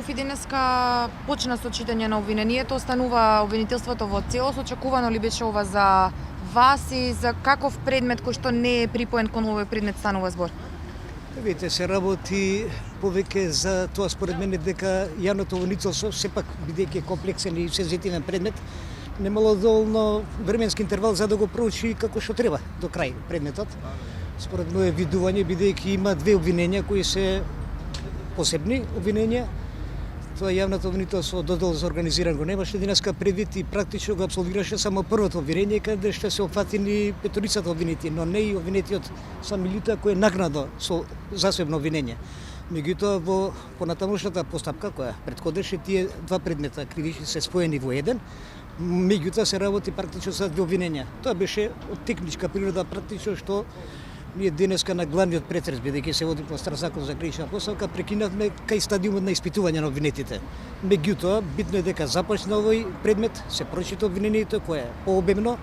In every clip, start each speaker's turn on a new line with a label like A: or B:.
A: Руфи денеска почна со читање на обвинението, останува обвинителството во целост, очекувано ли беше ова за вас и за каков предмет кој што не е припоен кон овој предмет станува збор?
B: Видите, се работи повеќе за тоа според мене дека јавното обвинителство сепак бидејќи комплексен и сензитивен предмет немало доволно временски интервал за да го проучи како што треба до крај предметот. Според моје видување, бидејќи има две обвиненија кои се посебни обвиненија, тоа јавното обвинителство додел за организиран го немаше денеска предвид и практично го апсолвираше само првото обвинение каде што се опфатени петорицата обвинети, но не и обвинетиот сам Милјута кој е накнадо со засебно обвинение. Меѓутоа во понатамошната постапка која претходеше тие два предмета кривични се споени во еден, меѓутоа се работи практично за две обвиненија. Тоа беше од техничка природа практично што ние денеска на главниот претрес, бидејќи се води по стар закон за кривична постапка, прекинавме кај стадиумот на испитување на обвинетите. Меѓутоа, битно е дека започна овој предмет, се прочита обвинението кое е пообемно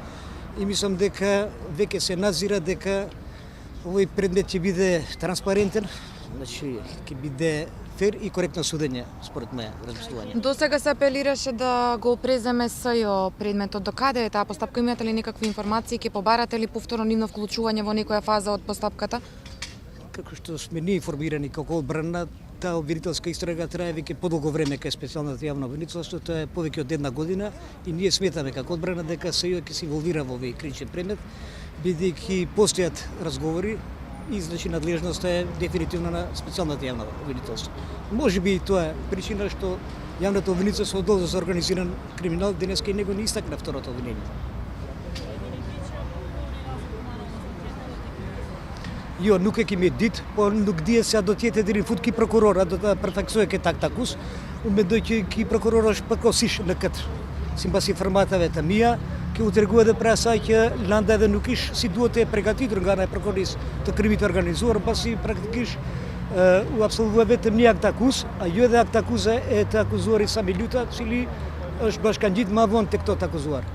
B: и мислам дека веќе се назира дека овој предмет ќе биде транспарентен, значи ќе биде фер и коректно судење, според моја размислување.
A: До сега се апелираше да го преземе СЈО предметот. До каде е таа постапка? Имате ли некакви информации? Ќе побарате ли повторно нивно вклучување во некоја фаза од постапката?
B: Како што сме ние информирани како одбрана, таа обвинителска истрага трае веќе подолго време кај специјалното јавно обвинителство, тоа е повеќе од една година и ние сметаме како одбрана дека СЈО ќе се инволвира во овој кривичен предмет, бидејќи постојат разговори и значи надлежноста е дефинитивно на специјалното јавно обвинителство. Можеби и тоа е причина што јавното обвинителство одолжи за организиран криминал денеска и него не истакна второто обвинение. Jo, nuk e kemi ditë, por nuk dihet se a do të jetë deri në fund ki prokurora do ta përfaqësojë këtë aktakus. Unë mendoj që ki prokurora është përkohësisht në këtë, sipas informative të mia, që u tregua edhe për asaj që Landa edhe nuk ish si duhet e përgatitur nga ana e prokurorisë të krimit të organizuar, pasi praktikisht u absolvua vetëm një aktakus, ajo edhe aktakuza e të akuzuarit Sami Luta, cili është bashkangjit më vonë tek këto të akuzuar.